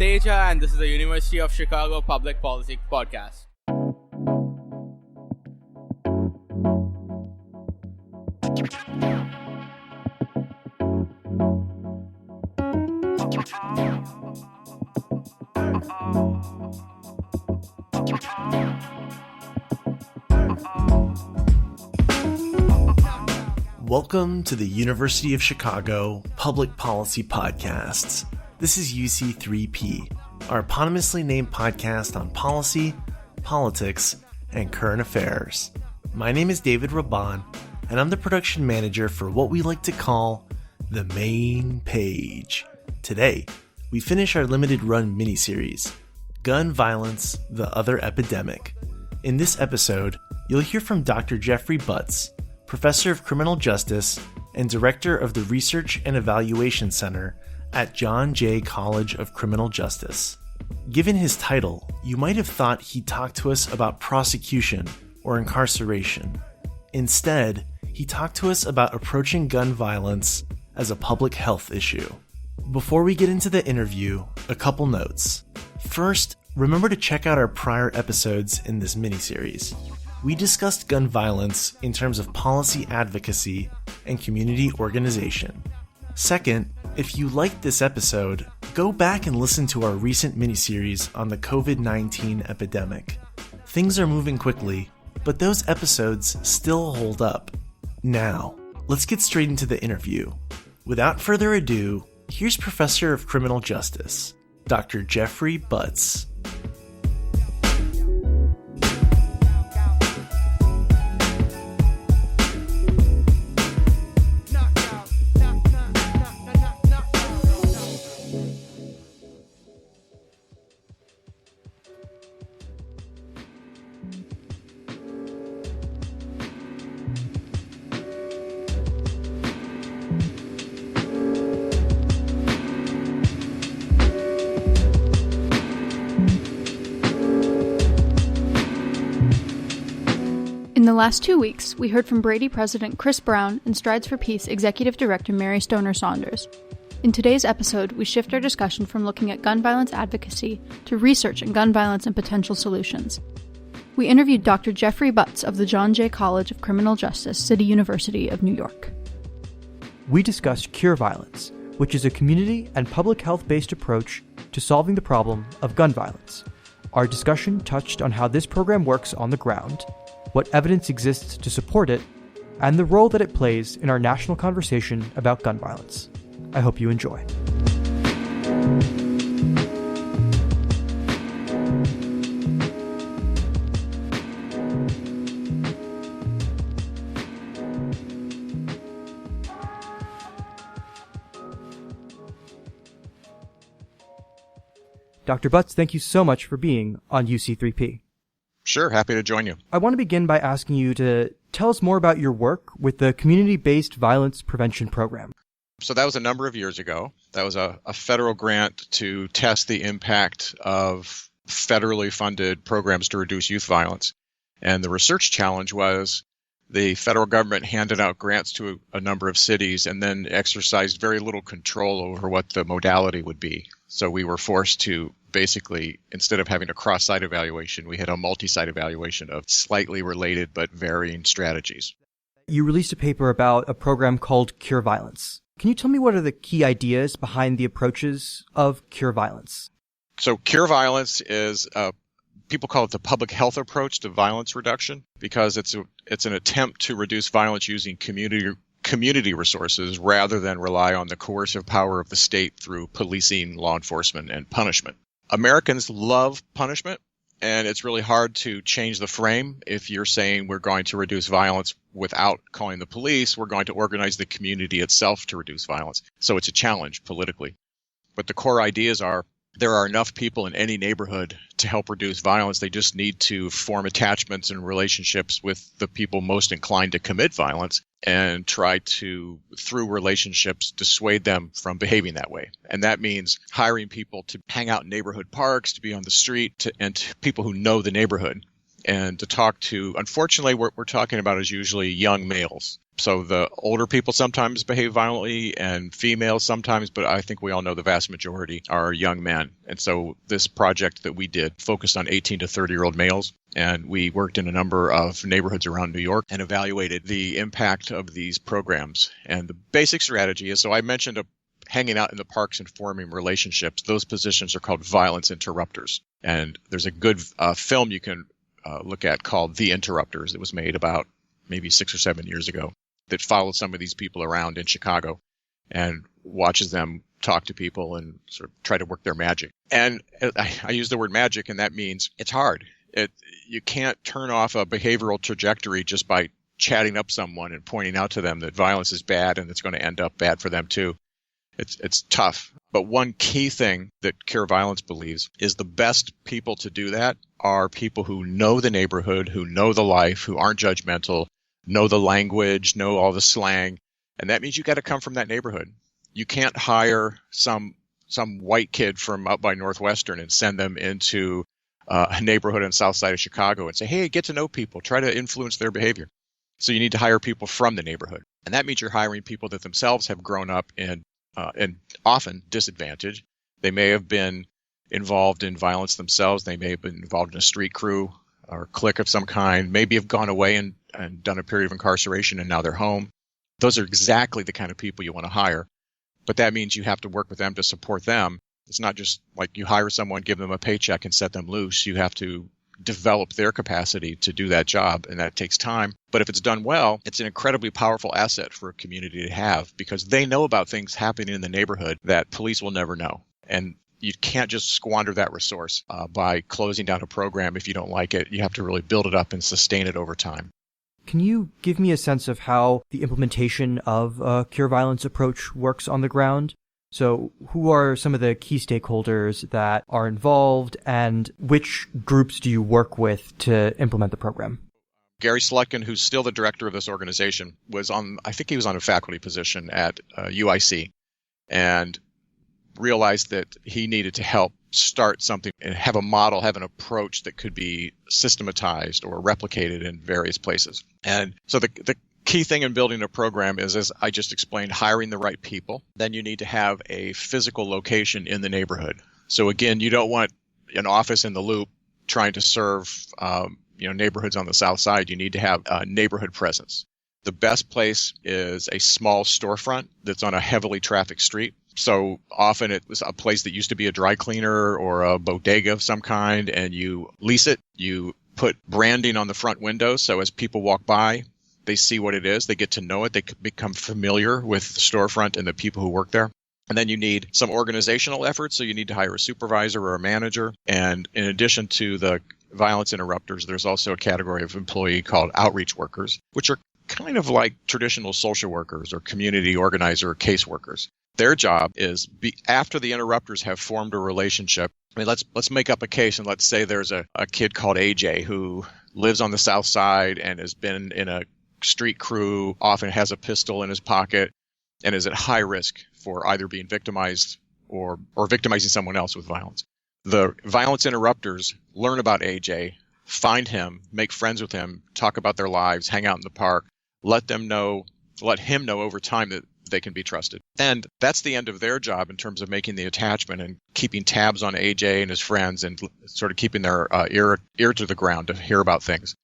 Teja, and this is the University of Chicago Public Policy Podcast. Welcome to the University of Chicago Public Policy Podcasts. This is UC3P, our eponymously named podcast on policy, politics, and current affairs. My name is David Raban, and I'm the production manager for what we like to call the main page. Today, we finish our limited run miniseries, Gun Violence, the Other Epidemic. In this episode, you'll hear from Dr. Jeffrey Butts, Professor of Criminal Justice and Director of the Research and Evaluation Center at John Jay College of Criminal Justice. Given his title, you might have thought he'd talk to us about prosecution or incarceration. Instead, he talked to us about approaching gun violence as a public health issue. Before we get into the interview, a couple notes. First, remember to check out our prior episodes in this miniseries. We discussed gun violence in terms of policy advocacy and community organization. Second, if you liked this episode, go back and listen to our recent miniseries on the COVID-19 epidemic. Things are moving quickly, but those episodes still hold up. Now, let's get straight into the interview. Without further ado, here's Professor of Criminal Justice, Dr. Jeffrey Butts. In the last 2 weeks, we heard from Brady President Chris Brown and Strides for Peace Executive Director Mary Stoner Saunders. In today's episode, we shift our discussion from looking at gun violence advocacy to research in gun violence and potential solutions. We interviewed Dr. Jeffrey Butts of the John Jay College of Criminal Justice, City University of New York. We discussed Cure Violence, which is a community and public health-based approach to solving the problem of gun violence. Our discussion touched on how this program works on the ground, what evidence exists to support it, and the role that it plays in our national conversation about gun violence. I hope you enjoy. Dr. Butts, thank you so much for being on UC3P. Sure, happy to join you. I want to begin by asking you to tell us more about your work with the Community-Based Violence Prevention Program. So that was a number of years ago. That was a federal grant to test the impact of federally funded programs to reduce youth violence. And the research challenge was the federal government handed out grants to a number of cities and then exercised very little control over what the modality would be. So we were forced to basically, instead of having a cross-site evaluation, we had a multi-site evaluation of slightly related but varying strategies. You released a paper about a program called Cure Violence. Can you tell me what are the key ideas behind the approaches of Cure Violence? So Cure Violence is, people call it the public health approach to violence reduction because it's an attempt to reduce violence using community resources rather than rely on the coercive power of the state through policing, law enforcement, and punishment. Americans love punishment, and it's really hard to change the frame. If you're saying we're going to reduce violence without calling the police, we're going to organize the community itself to reduce violence. So it's a challenge politically. But the core ideas are there are enough people in any neighborhood to help reduce violence. They just need to form attachments and relationships with the people most inclined to commit violence and try to, through relationships, dissuade them from behaving that way. And that means hiring people to hang out in neighborhood parks, to be on the street, and to people who know the neighborhood. And to talk to, unfortunately, what we're talking about is usually young males. So the older people sometimes behave violently and females sometimes, but I think we all know the vast majority are young men. And so this project that we did focused on 18 to 30-year-old males. And we worked in a number of neighborhoods around New York and evaluated the impact of these programs. And the basic strategy is, so I mentioned hanging out in the parks and forming relationships. Those positions are called violence interrupters. And there's a good film you can look at called The Interrupters. It was made about maybe 6 or 7 years ago that followed some of these people around in Chicago and watches them talk to people and sort of try to work their magic. And I use the word magic, and that means it's hard. You can't turn off a behavioral trajectory just by chatting up someone and pointing out to them that violence is bad and it's going to end up bad for them too. It's tough. But one key thing that Cure Violence believes is the best people to do that are people who know the neighborhood, who know the life, who aren't judgmental, know the language, know all the slang. And that means you got to come from that neighborhood. You can't hire some white kid from up by Northwestern and send them into a neighborhood on the south side of Chicago and say, hey, get to know people, try to influence their behavior. So you need to hire people from the neighborhood. And that means you're hiring people that themselves have grown up in and often disadvantaged. They may have been involved in violence themselves. They may have been involved in a street crew or clique of some kind, maybe have gone away and done a period of incarceration and now they're home. Those are exactly the kind of people you want to hire. But that means you have to work with them to support them. It's not just like you hire someone, give them a paycheck and set them loose. You have to develop their capacity to do that job, and that takes time. But if it's done well, it's an incredibly powerful asset for a community to have because they know about things happening in the neighborhood that police will never know. And you can't just squander that resource by closing down a program if you don't like it. You have to really build it up and sustain it over time. Can you give me a sense of how the implementation of a Cure Violence approach works on the ground? So who are some of the key stakeholders that are involved, and which groups do you work with to implement the program? Gary Slutkin, who's still the director of this organization, I think he was on a faculty position at UIC and realized that he needed to help start something and have a model, have an approach that could be systematized or replicated in various places. And so the key thing in building a program is, as I just explained, hiring the right people. Then you need to have a physical location in the neighborhood. So again, you don't want an office in the Loop trying to serve neighborhoods on the south side. You need to have a neighborhood presence. The best place is a small storefront that's on a heavily trafficked street. So often it was a place that used to be a dry cleaner or a bodega of some kind, and you lease it. You put branding on the front windows so as people walk by, they see what it is. They get to know it. They become familiar with the storefront and the people who work there. And then you need some organizational effort. So you need to hire a supervisor or a manager. And in addition to the violence interrupters, there's also a category of employee called outreach workers, which are kind of like traditional social workers or community organizer or caseworkers. Their job is after the interrupters have formed a relationship. I mean, let's make up a case, and let's say there's a kid called AJ who lives on the south side and has been in a street crew, often has a pistol in his pocket, and is at high risk for either being victimized or victimizing someone else with violence. The violence interrupters learn about AJ, find him, make friends with him, talk about their lives, hang out in the park, let him know over time that they can be trusted. And that's the end of their job in terms of making the attachment and keeping tabs on AJ and his friends and sort of keeping their ear to the ground to hear about things.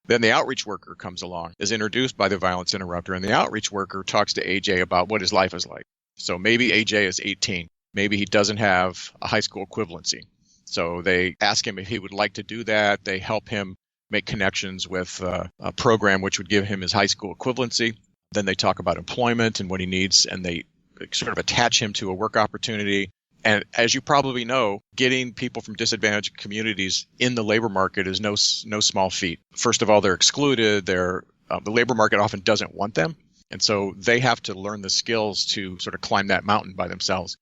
Then the outreach worker comes along, is introduced by the violence interrupter, and the outreach worker talks to AJ about what his life is like. So maybe AJ is 18. Maybe he doesn't have a high school equivalency. So they ask him if he would like to do that. They help him make connections with a program which would give him his high school equivalency. Then they talk about employment and what he needs, and they sort of attach him to a work opportunity. And as you probably know, getting people from disadvantaged communities in the labor market is no small feat. First of all, they're excluded. The labor market often doesn't want them. And so they have to learn the skills to sort of climb that mountain by themselves.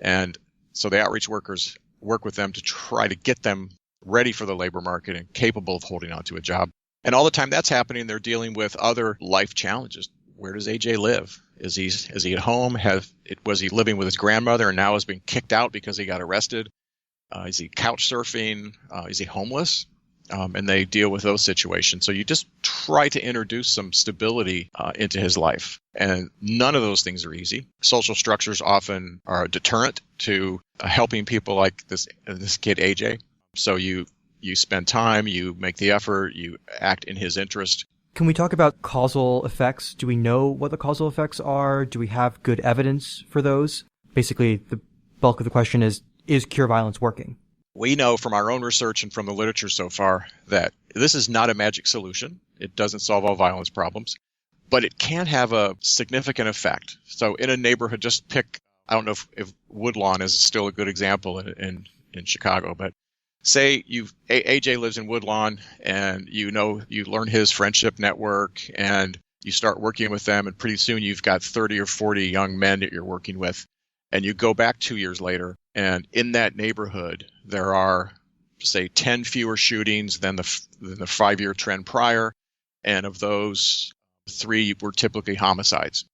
And so the outreach workers work with them to try to get them ready for the labor market and capable of holding on to a job. And all the time that's happening, they're dealing with other life challenges. Where does AJ live? Is he at home? Was he living with his grandmother and now has been kicked out because he got arrested? Is he couch surfing? Is he homeless? and they deal with those situations. So you just try to introduce some stability into his life. And none of those things are easy. Social structures often are a deterrent to helping people like this kid, AJ. So you spend time, you make the effort, you act in his interest. Can we talk about causal effects? Do we know what the causal effects are? Do we have good evidence for those? Basically, the bulk of the question is cure violence working? We know from our own research and from the literature so far that this is not a magic solution. It doesn't solve all violence problems, but it can have a significant effect. So in a neighborhood, just pick, I don't know if Woodlawn is still a good example in Chicago, but say AJ lives in Woodlawn and you learn his friendship network and you start working with them, and pretty soon you've got 30 or 40 young men that you're working with. And you go back 2 years later, and in that neighborhood, there are, say, 10 fewer shootings than the 5-year trend prior. And of those, 3 were typically homicides.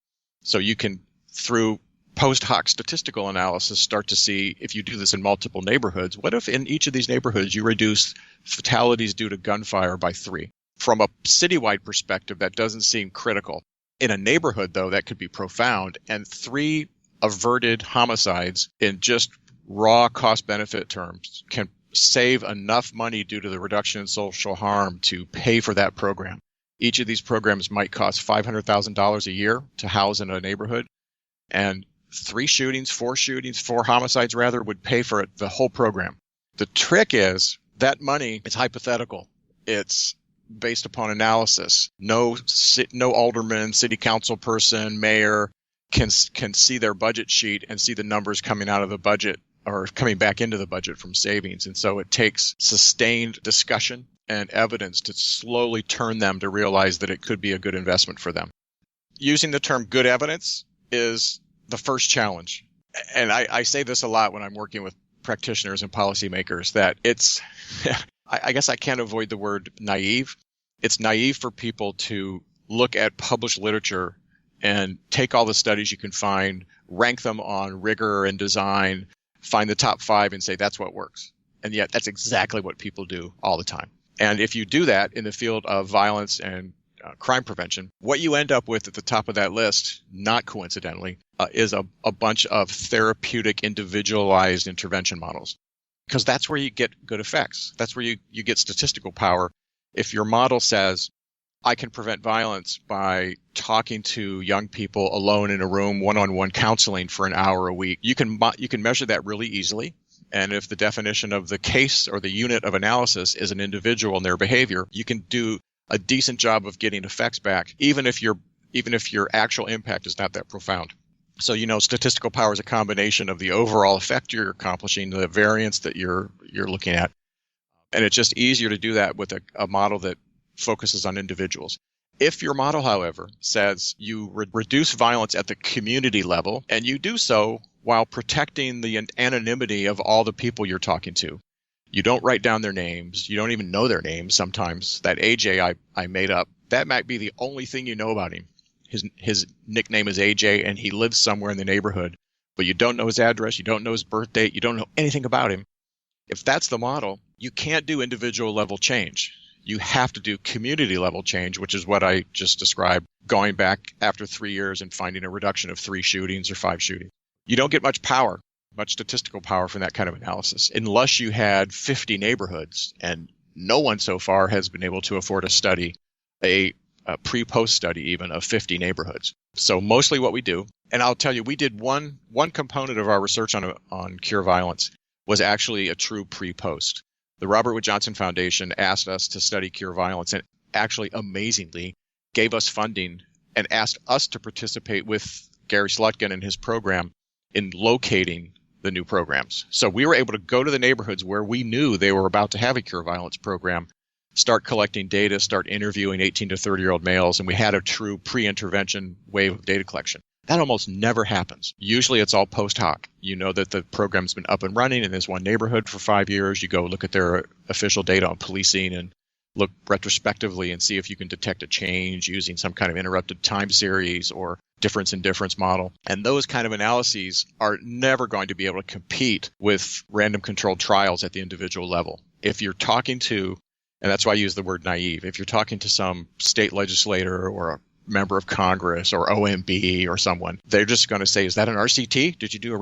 So you can, through post hoc statistical analysis, start to see, if you do this in multiple neighborhoods, what if in each of these neighborhoods you reduce fatalities due to gunfire by 3? From a citywide perspective, that doesn't seem critical. In a neighborhood, though, that could be profound. And 3 averted homicides in just raw cost-benefit terms can save enough money due to the reduction in social harm to pay for that program. Each of these programs might cost $500,000 a year to house in a neighborhood, and 4 homicides would pay for the whole program. The trick is that money is hypothetical. It's based upon analysis. No alderman, city council person, mayor can see their budget sheet and see the numbers coming out of the budget or coming back into the budget from savings. And so it takes sustained discussion and evidence to slowly turn them to realize that it could be a good investment for them. Using the term good evidence is the first challenge. And I say this a lot when I'm working with practitioners and policymakers, that it's, I guess I can't avoid the word naive. It's naive for people to look at published literature and take all the studies you can find, rank them on rigor and design, find the top 5 and say that's what works. And yet that's exactly what people do all the time. And if you do that in the field of violence and crime prevention, what you end up with at the top of that list, not coincidentally, is a bunch of therapeutic individualized intervention models. Because that's where you get good effects. That's where you get statistical power. If your model says, I can prevent violence by talking to young people alone in a room, one-on-one counseling for an hour a week, you can measure that really easily. And if the definition of the case or the unit of analysis is an individual and their behavior, you can do a decent job of getting effects back, even if your actual impact is not that profound. So, statistical power is a combination of the overall effect you're accomplishing, the variance that you're looking at. And it's just easier to do that with a model that focuses on individuals. If your model, however, says you reduce violence at the community level, and you do so while protecting the anonymity of all the people you're talking to, you don't write down their names, you don't even know their names sometimes. That AJ I made up, that might be the only thing you know about him. His nickname is AJ, and he lives somewhere in the neighborhood, but you don't know his address, you don't know his birth date, you don't know anything about him. If that's the model, you can't do individual level change. You have to do community level change, which is what I just described, going back after 3 years and finding a reduction of 3 shootings or 5 shootings. You don't get much statistical power from that kind of analysis, unless you had 50 neighborhoods, and no one so far has been able to afford a study, a pre-post study even, of 50 neighborhoods. So mostly what we do, and I'll tell you, we did one component of our research on cure violence was actually a true pre-post. The Robert Wood Johnson Foundation asked us to study cure violence, and actually amazingly gave us funding and asked us to participate with Gary Slutkin and his program in locating the new programs. So we were able to go to the neighborhoods where we knew they were about to have a cure violence program, start collecting data, start interviewing 18 to 30-year-old males, and we had a true pre-intervention wave of data collection. That almost never happens. Usually it's all post hoc. You know that the program's been up and running in this one neighborhood for 5 years. You go look at their official data on policing and look retrospectively and see if you can detect a change using some kind of interrupted time series or difference in difference model. And those kind of analyses are never going to be able to compete with random controlled trials at the individual level. If you're talking to And that's why I use the word naive. If you're talking to some state legislator or a member of Congress or OMB or someone, they're just going to say, is that an RCT? Did you do a